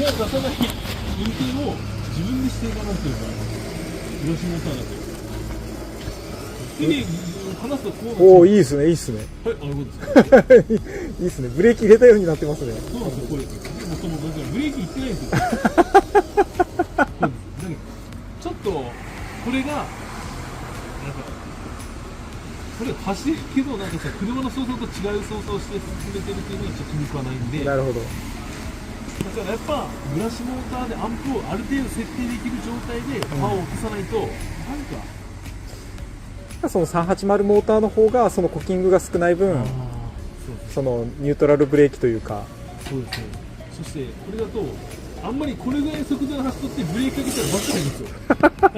出さない運転を自分でしていかなければブラシモーターだと。手で離すとこう。おお、いいですね、いいですね。はい、あのことです。いいですね。ブレーキ入れたようになってますね。そうなんですよ、これ。もともとブレーキいってないんですよ。ちょっとこれがなんかこれ走るけどなんかさ車の操作と違う操作をして進めてるっていうのはちょっと気に食わないんで。なるほど。だからやっぱブラシモーターでアンプをある程度設定できる状態でパワーを消さないと、なんかその380モーターの方がそのコキングが少ない分、そのニュートラルブレーキというか。そうですね。そしてこれだとあんまりこれぐらいの速度で走っとってブレーキかけたらバック入るんですよ。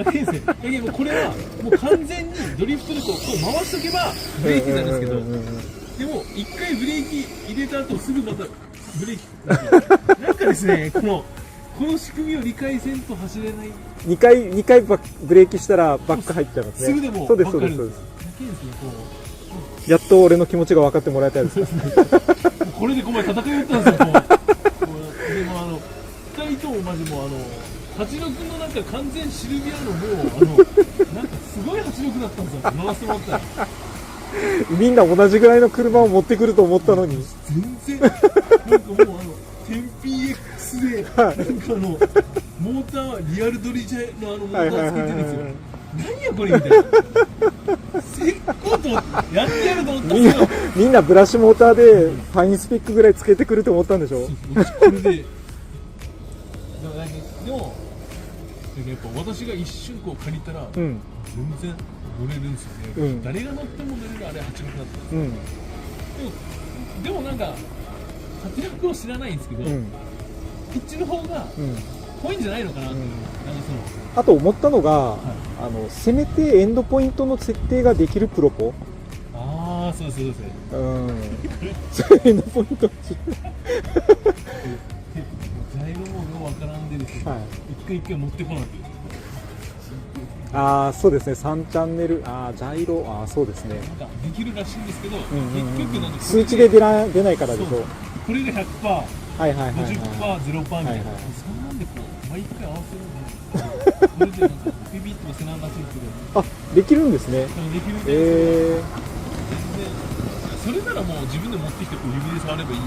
だけですね。だけどこれはもう完全にドリフトでこう回しとけばブレーキなんですけど、でも一回ブレーキ入れた後すぐまたブレーキなんかですね、この仕組みを理解せんと走れない。2回ブレーキしたらバック入っちゃいますね。すぐでもそうです、バック入るんそうです。だけですね、こやっと俺の気持ちが分かってもらえたんです。うこれでこの前戦いよったんですよ。もうでも2人ともマジもう86のなんか完全シルビアのもうなんかすごい86だったんですよ。回してもらったらみんな同じぐらいの車を持ってくると思ったのに。全然なんかもう1000PX でなんかモーターリアルドリジャのモーターつけてるんですよ。何やこれみたいな。せっことやってやると思ったんですよ。みんなブラシモーターでファインスペックぐらいつけてくると思ったんでしょ。これででもやっぱ私が一瞬こう借りたら、全然乗れるんですよね。誰が乗っても乗れるあれ86だったんですよ。でもなんか86を知らないんですけど、こっちの方が濃いんじゃないのかなって。あと思ったのが、せめてエンドポイントの設定ができるプロポ。ああ、そうですそうです。エンドポイント。ジャイロもようわからんでですね。一回持ってこなくて。ああ、そうですね。3チャンネル、ジャイロ、そうですね。なんかできるらしいんですけど、結局なんか数値で出ないからでしょ。これが 100%、50%、0%みたいな。そんなんでこう毎回合わせるんで、これでなんかビビッと背中がついてる。できるんですね。できるんで、それならもう自分で持ってきてこう指で触ればいいや。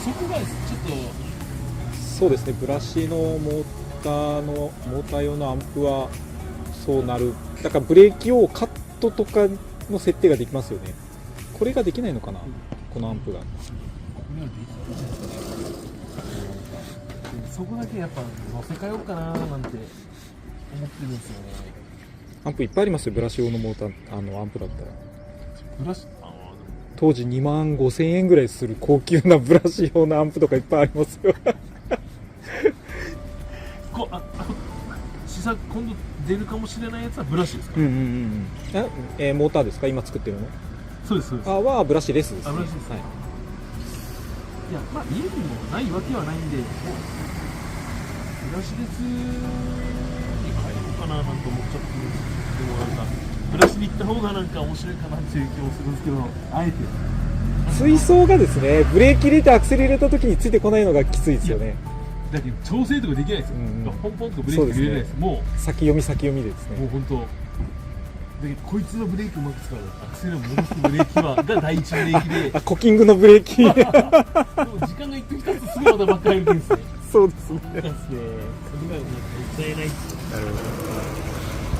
そこがちょっとそうですね。ブラシのモーター用のアンプはそうなる。だからブレーキをカットとかの設定ができますよね。これができないのかな、このアンプが。そこだけやっぱ乗せ替えようかななんて思ってるんですよね。アンプいっぱいありますよ。ブラシ用のモーターアンプだったら。ブラシ当時25,000円ぐらいする高級なブラシ用のアンプとかいっぱいありますよ。試作今度出るかもしれないやつはブラシですか？モーターですか？今作ってるの？そうですそうです。はブラシレスですね。ブラシです。はい。いやまあ家にもないわけはないんで、もうブラシレスに変えようかななんて思っちゃってるんですけど、でもなんかブラシに行った方がなんか面白いかなっていう気もするんですけど、あえて水槽がですね、ブレーキ入れてアクセル入れた時についてこないのがきついですよね。だけど調整とかできないですよ。ポンポンとブレーキ入れないです。もう先読みですね。もう本当。だけどこいつのブレーキをうまく使うアクセルを戻すブレーキが第一ブレーキでコキングのブレーキ。でも時間が一分経つとすぐまたばっかり入れてるんですね。そうですね。それがなんかもったいない。なるほ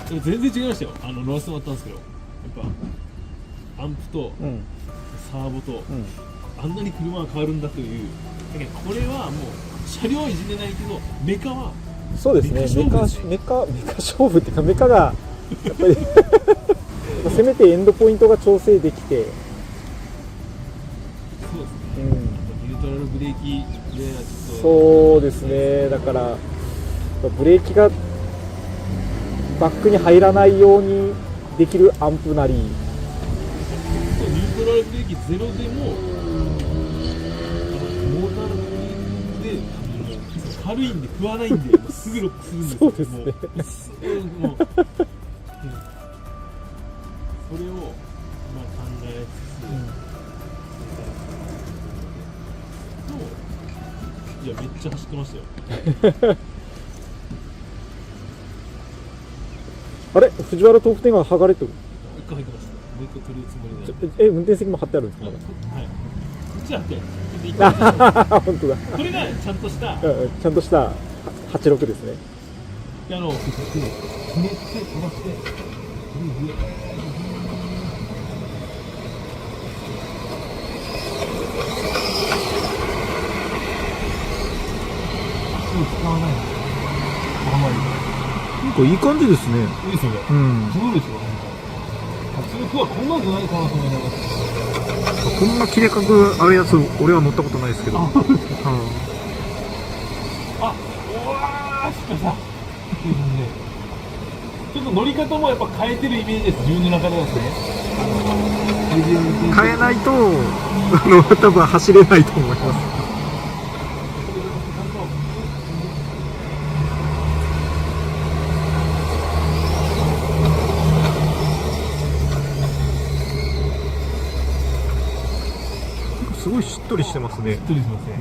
でも全然違いましたよ。乗らせてもらったんですけど、やっぱアンプとサーボと、あんなに車が変わるんだという。だけどこれはもう車両いじれないけどメカはそうですね。メカ勝負っていうか、メカがやっぱりせめてエンドポイントが調整できて、そうですね。ニュートラルブレーキでちょっとそうですね。だからブレーキがバックに入らないようにできるアンプなり、ニュートラルブレーキゼロでもモーターのブレーキで軽いんで食わないんで、もうすぐロックするんですよ。そうですね。もうそれを考え時はめっちゃ走ってましたよ。あれ藤原豆腐店が剥がれてる。一個入ってました。もう一個取るつもりで。運転席も貼ってあるんですかまだ。はい。こっちだって。一個入って本当だ。これがちゃんとした。ちゃんとした86ですね。ひねって飛ばして。使わないの。あんまり。なんかいい感じですね。いいですよね。うん。そうですよ。圧力はこんなんじゃないかなと思いながら。こんな切れ角あるやつ俺は乗ったことないですけど。あ、そうですか。あ、うわー、しかしさ。ちょっと乗り方もやっぱ変えてるイメージです。自分の中ではですね。変えないと多分走れないと思います。すごいしっとりしてますね。しっとりしますね。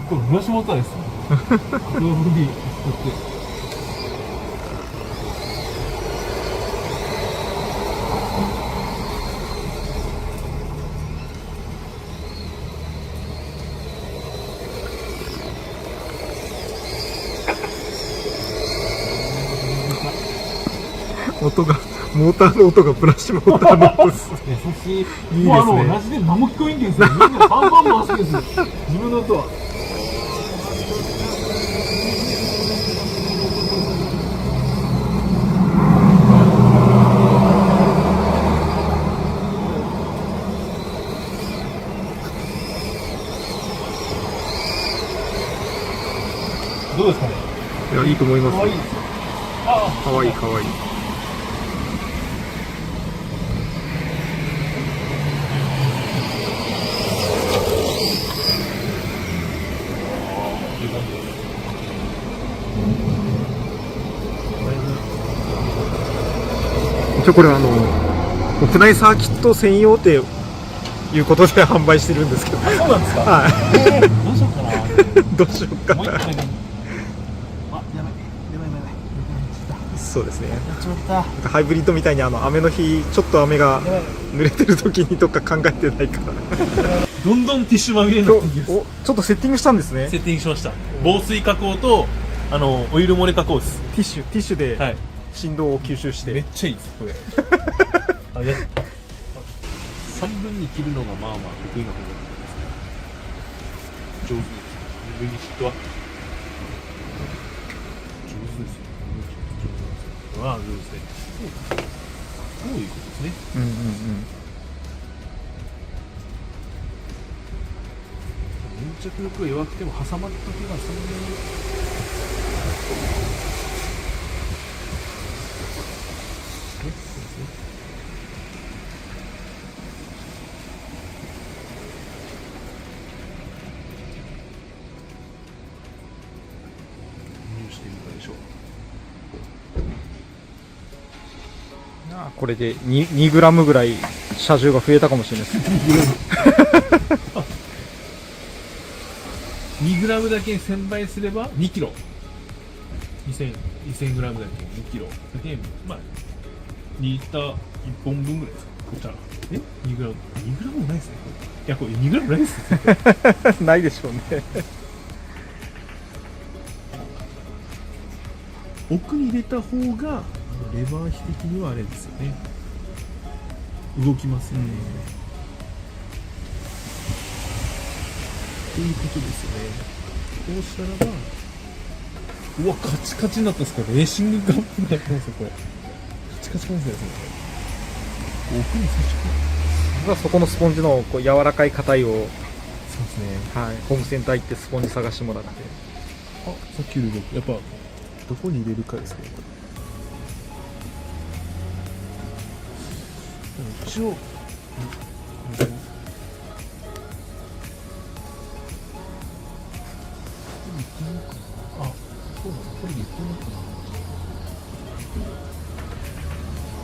これブラシモーターです。これを無理使って。音がモーターの音がブラシモーターの音です。優しい。いいですね。もうラジで何も聞こえんけんですよ。みんなバンバン回してるんですよ。自分の音は。どうですかね。いやいいと思います。可愛いですよ。かわいいかわいい。一応これ国内サーキット専用っていうことで販売してるんですけど。そうなんですか。はどうしようかな。い。どうしようかもう一な。回だけ。あ、やばい。そうですね。やっちまった。なんかハイブリッドみたいに雨の日ちょっと雨が濡れてる時にとか考えてないからどんどんティッシュまみれになってきます。おちょっとセッティングしたんですね。セッティングしました。防水加工とオイル漏れ加工です。ティッシュではい。振動を吸収して、めっちゃいいですこれ。あ、やった。三分に切るのがまあまあ得意な方だと思います。上手です。上にヒットは上手ですよ。ああ、上手ですね。こういうことですね。うんうんうん。粘着力が弱くても挟まった時がそんなに。そうですね。してみたでしょう。これで2グラムぐらい車重が増えたかもしれないです。2グラムだけ1000倍すれば2キロ。2000グラムだけ2キロ。だけまあ2リッター1本分ぐらいですか。こちら。2グラムもないですね。いやこれ2グラムないですね。ないでしょうね。奥に入れた方がレバー比的にはあれですよね。動きますよね。ということですよね。こうしたらば、うわカチカチになったんですか。レーシングガンプになってますよこれ。カチカチなんですよね。奥に差し込む。そこのスポンジの柔らかい硬いを、そうですね。はい、ホームセンター行ってスポンジ探してもらって。あ、さっきよりもやっぱどこに入れるかですね。一応、あ、そうなの、これでいってみようかな。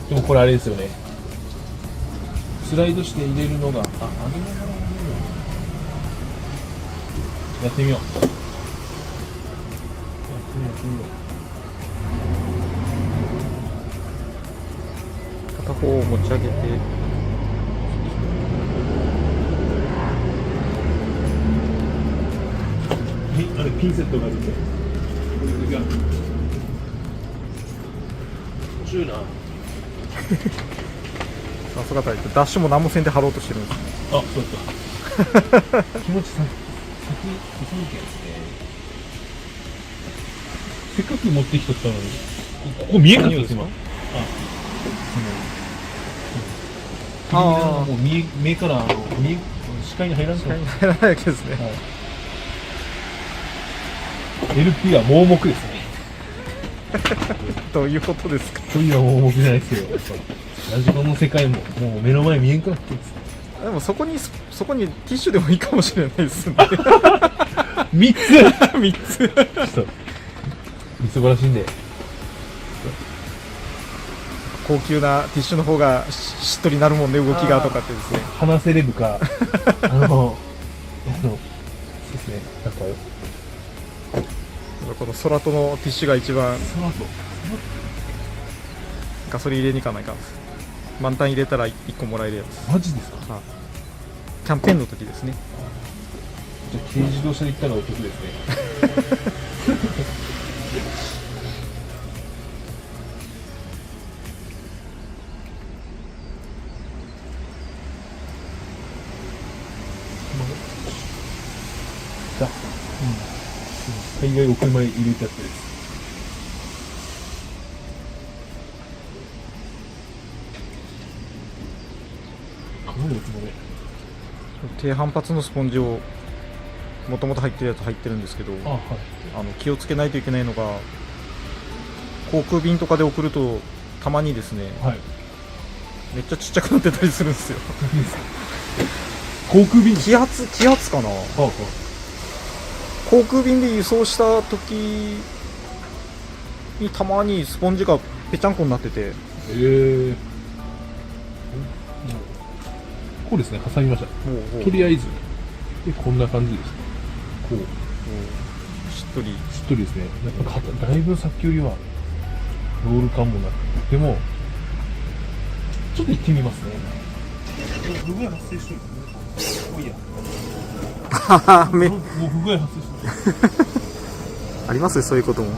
でもこれあれですよね。スライドして入れるのが、あ、上げながら入れるの。やってみよう。片方を持ち上げて、あれピンセットがあるんで。これが。面白いな。さすがだいてダッシュも何もせんで貼ろうとしてるんですね。あ、そうだった。気持ち先急ぎですね。せっかく持ってきとったのに、ここ見えなかったです今。もう目から視界に入らんと。入らないわけですね。LP は盲目ですね。どういうことですか。そういうのは盲目じゃないですよ。ラジコンの世界ももう目の前見えんくなってるんです。でもそこにティッシュでもいいかもしれないですね。3つ3つ。ちょっとみすぼらしいんで。高級なティッシュの方がしっとりなるもんね、動きがとかってですね。話せれるか、そうですね、なんかよ。この空とのティッシュが一番その後、ガソリン入れに行かないかんです。満タン入れたら1個もらえるやつ。マジですか？はい、キャンペーンの時ですね。じゃあ軽自動車で行ったらお得ですね。だ、海外お車入れたやつです。かなりおつもね。低反発のスポンジをもともと入ってるやつ入ってるんですけど、はい、気をつけないといけないのが、航空便とかで送るとたまにですね、はい、めっちゃちっちゃくなってたりするんですよ。航空便気圧かな、航空便で輸送した時にたまにスポンジがぺちゃんこになってて、こうですね、挟みました。とりあえずでこんな感じです。こうしっとりですね。やっぱだいぶさっきよりはロール感もなく、でもちょっと行ってみますね。不具合発生してるんですね。もういいや。もう不具合発生してる。ありますよ、そういうことも。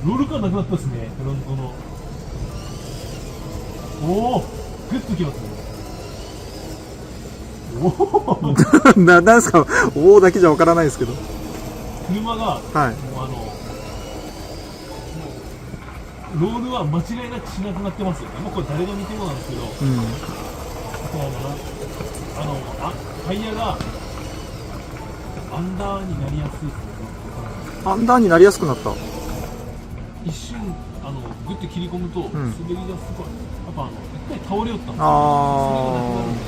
ロール感なくなったですね、フロントの。おお、グッときますね。おお。なんですか、おおだけじゃわからないですけど。車が、はい。もうロールは間違いなくしなくなってますよね。もうこれ誰が見てもなんですけど、タイヤがアンダーになりやすいですね。アンダーになりやすくなった。一瞬グッと切り込むと、滑りがすごい。やっぱ一回倒れよったんですよ。それがなくなるんで。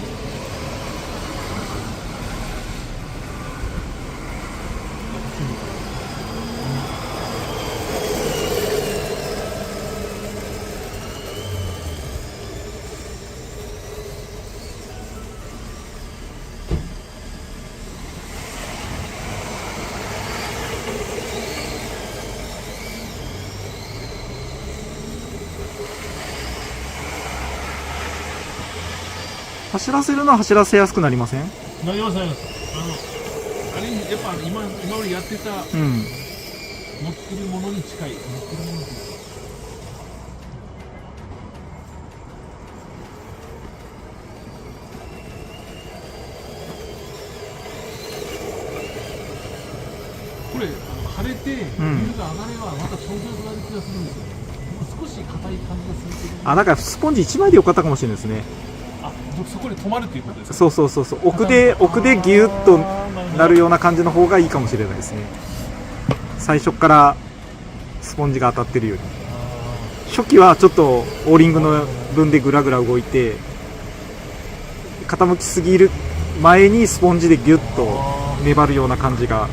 走らせるのは走らせやすくなりません？なりますなります。あれやっぱ今までやってた、持ってるものに近い。持ってるものに近い。これ晴れてビルが上がればまたちょうどよくなる気がするんですよね。少し硬い感じがするけど。なんかスポンジ1枚でよかったかもしれないですね。そこで止まるということですか？そう奥でギュッとなるような感じの方がいいかもしれないですね。最初からスポンジが当たってるより、初期はちょっとオーリングの分でグラグラ動いて、傾きすぎる前にスポンジでギュッと粘るような感じが。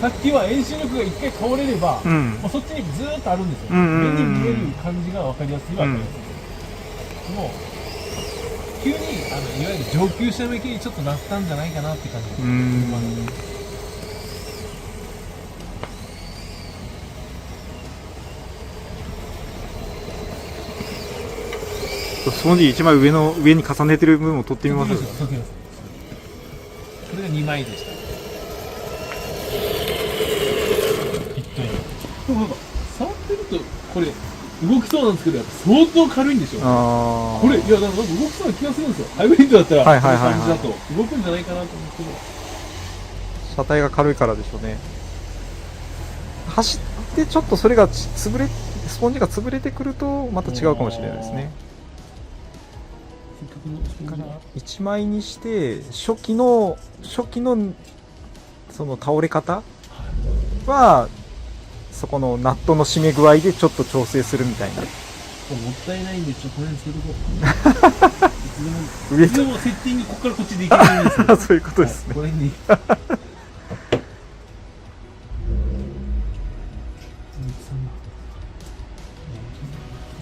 さっきは遠心力が一回倒れれば、うんもうそっちにずーっとあるんですよ、うんうんうんうん目に見える感じが分かりやすいわけですよ、でも急にいわゆる上級者向けにちょっとなったんじゃないかなって感じです、スポンジ1枚上に重ねてる部分を取ってみます。そうですこれが2枚でした。一体触ってるとこれ動きそうなんですけど、やっぱ相当軽いんでしょ。あこれいやなんか動きそうな気がするんですよ。ハイブリッドだったら、はいはいはいはいこの感じだと動くんじゃないかなと思うんですけど。車体が軽いからでしょうね。走ってちょっとそれがスポンジが潰れてくるとまた違うかもしれないですね。だから1枚にして初期のその倒れ方はそこのナットの締め具合でちょっと調整するみたいな。もったいないんでちょっとこれにするといつでもセッティングここからこっちでいけるんですよ。そういうことですね。これに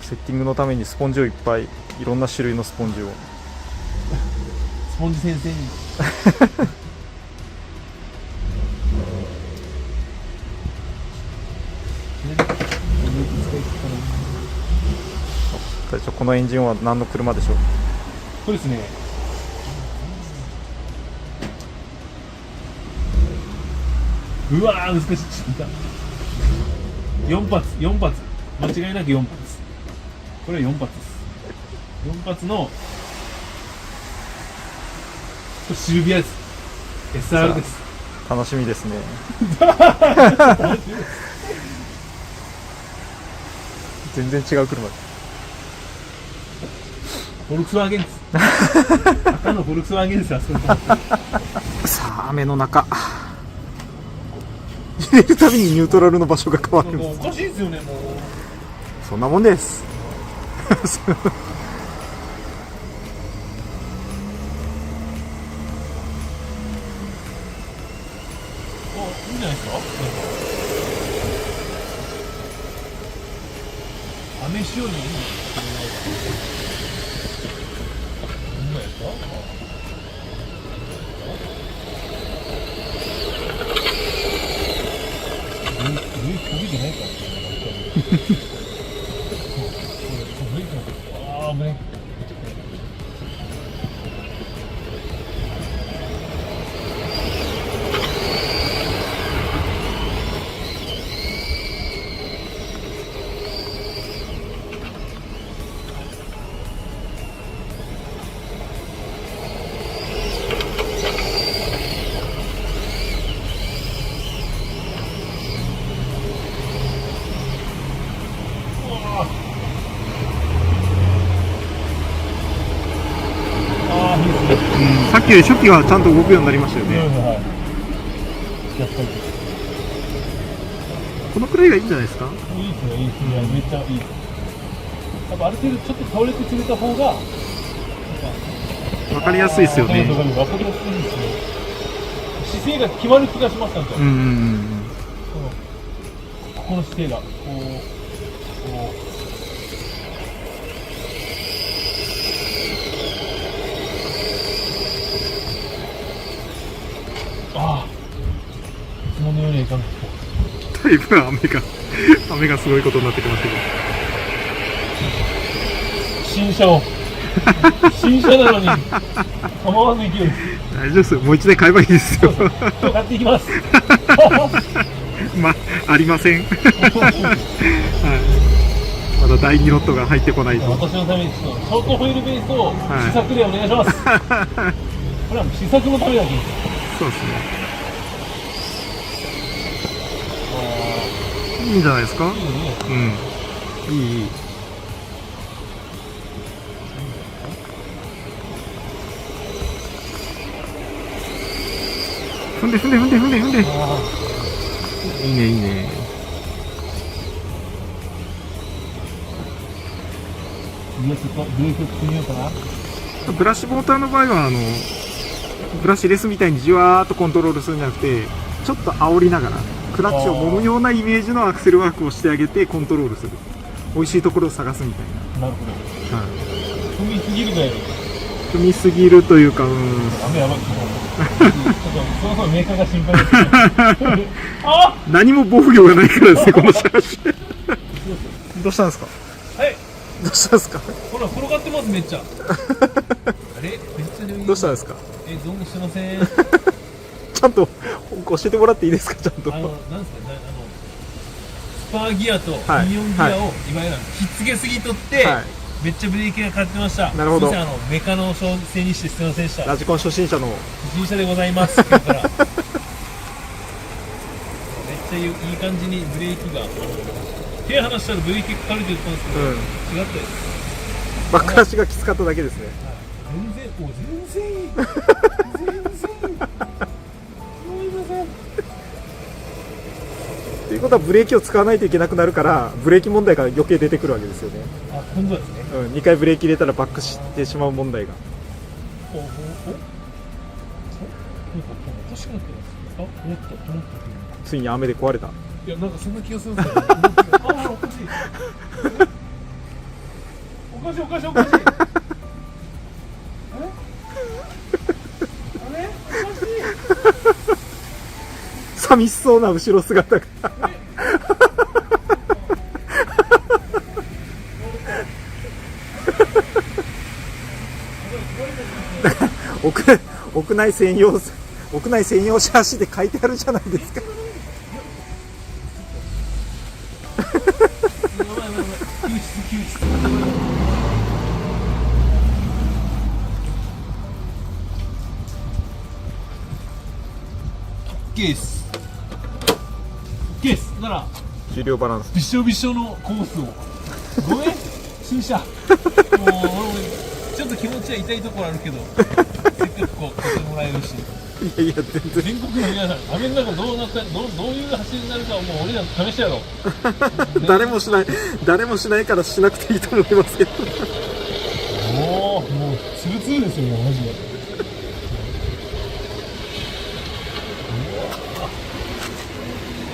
セッティングのためにスポンジをいっぱい、いろんな種類のスポンジを。スポンジ先生に最初このエンジンは何の車でしょう。これですね、うわー難しい。4発間違いなく4発。これは4発です。4発のこれシルビアです。 SR です。楽しみですね。全然違う車。フォルクスワーゲンです。赤のフォルクスワーゲンです。あそこさあ雨の中入れるたびにニュートラルの場所が変わるんもうです。おかしいですよね。もうそんなもんです。いいんじゃないですか。雨仕様にいいんじゃないですか。焦げてないからああ、危ない。さっきより初期はちゃんと動くようになりましたよね。はい、やっぱりこのくらいがいいんじゃないですか。いいですね、いいですね、めっちゃいいです。やっぱある程度ちょっと倒れてくれた方がわかりやすいですよね。わかりやすいですね。姿勢が決まる気がします。なんか、ここの姿勢がこうああ、いつものようにはいかない。だいぶ雨がすごいことになってきましたけど。新車なのに構わぬ勢いです。大丈夫ですよ。もう一台買えばいいですよ。今日買っていきます。ありません。はい。まだ第2ロットが入ってこないと。私のためにちょっとショートホイールベースを試作でお願いします。これは試作のためだけに。そうですね。いいんじゃないですか。いい。踏んで。いいね。いや、ちょっとブレーキをつけみようかな。ブラシモーターの場合はブラシレスみたいにじわーっとコントロールするんじゃなくて、ちょっと煽りながらクラッチを揉むようなイメージのアクセルワークをしてあげてコントロールする、美味しいところを探すみたいなるほど。な、はい、踏みすぎるぐらいの。踏みすぎるというか、ダメやばい。ちょっとそろそろメーカーが心配です。あ何も防御がないからですね、このシャーシ。どうしたんですか。はい。どうしたんですか。ほら、転がってます、めっちゃ。あれめっちゃでもいい。どうしたんですか。どうもしてません。ちゃんと教えてもらっていいですか、ちゃんと。なんですか、スパーギアとピニオンギアを、いわゆるひっつけすぎとって、はい、めっちゃブレーキがかかってました。なるほど。すいません、メカのせいにしてすみませんでした。ラジコン初心者の初心者でございます。今日からめっちゃいい感じにブレーキが、手離したらブレーキかかるって言ったんですけど、違ったです。バックラッシュがきつかっただけですね。全然いい。ごめんなさい。ということはブレーキを使わないといけなくなるから、ブレーキ問題が余計出てくるわけですよね。あ、今度ですね。2回ブレーキ入れたらバックしてしまう問題が。おかしくなってます。ついに雨で壊れた。いや、なんかそんな気がするんですよ。あ、おかしい。おかしい。あれ？おかしい。寂しそうな後ろ姿が屋内専用シャーシで書いてあるじゃないですか。救出。ケースなら重量バランスびしょびしょのコースをごめん新車もうちょっと気持ちは痛いところあるけどせっかくこう買ってもらえるし、いや全然全国の皆さん雨の中どういう走りになるかはもう俺ら試してやろう。誰もしないからしなくていいと思いますけどもうツルツルですよもうマジで。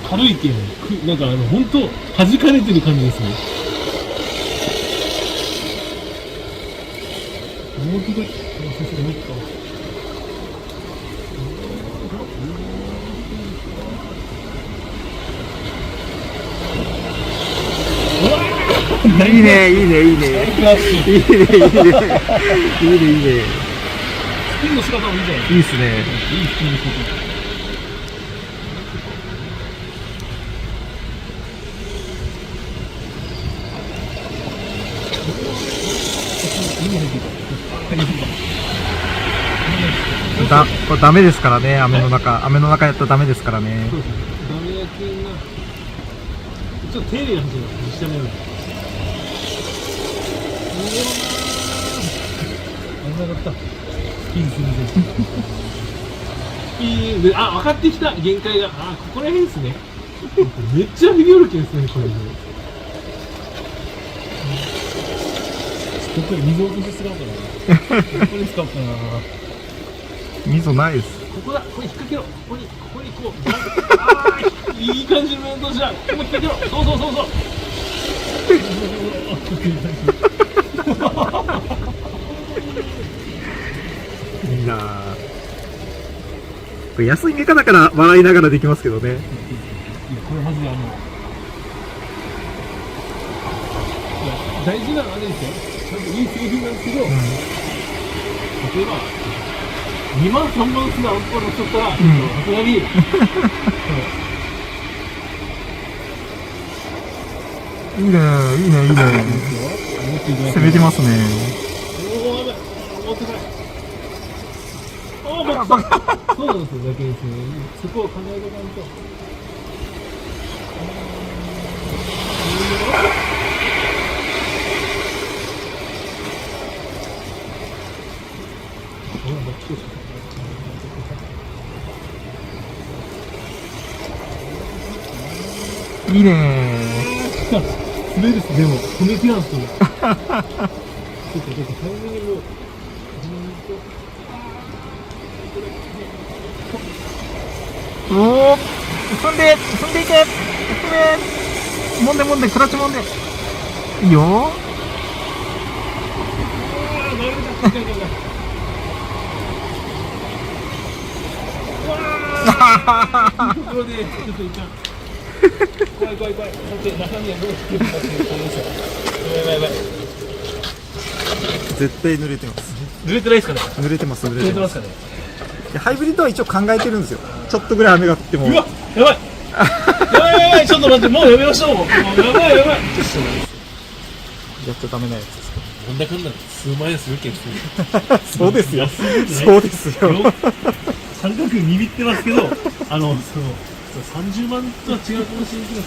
軽いけん、なんか本当弾かれてる感じですね。もう一度、先生もう一回。いいね。いいね。スピンの仕方もいいじゃないですか。いいですね。いいスピンの仕方。これダメですからね、雨の中やったらダメですからね。そうですね。ダメ焼きがちょっと丁寧な走ります。実写のように。危なかった。いいですね。いいで、分かってきた限界が。ここら辺ですね。めっちゃヘビオルケンですね、これ。ここで水落とし使おうかな。ここに使おうかな。溝ないです。ここだ、ここに引っ掛けろ。ここにこう。いい感じの面倒じゃん。ここに引っ掛けろ。そう。いいなぁ。これ安いメカだから笑いながらできますけどね。いや、これマジで大事なのはあれですよ。ちゃんといい製品なんですけど、例えば2万3万するアンパーの人ったら、さすがにいいね。攻めてますね。そうなんですよ、だけですね。そこを考えとかんと。いいね。滑るっす、でも止めてやんすよ。ちょっとタイミングもおお、踏んでいけ、もんで、クラッチもんで。いいよ。これでちょっといかん。怖い。だって中身はどうしてるかっていう可能性。やばい。絶対濡れてます。濡れてないですかね。濡れてますかね。ハイブリッドは一応考えてるんですよ。ちょっとぐらい雨が降っても。うわ、やばい。ちょっと待って、もうやめましょう。もうやばい。やっちゃダメなやつですか。なんだかんだ数万円するけん。そうですよ。三角握ってますけど、30万とは違うかもしれないけど。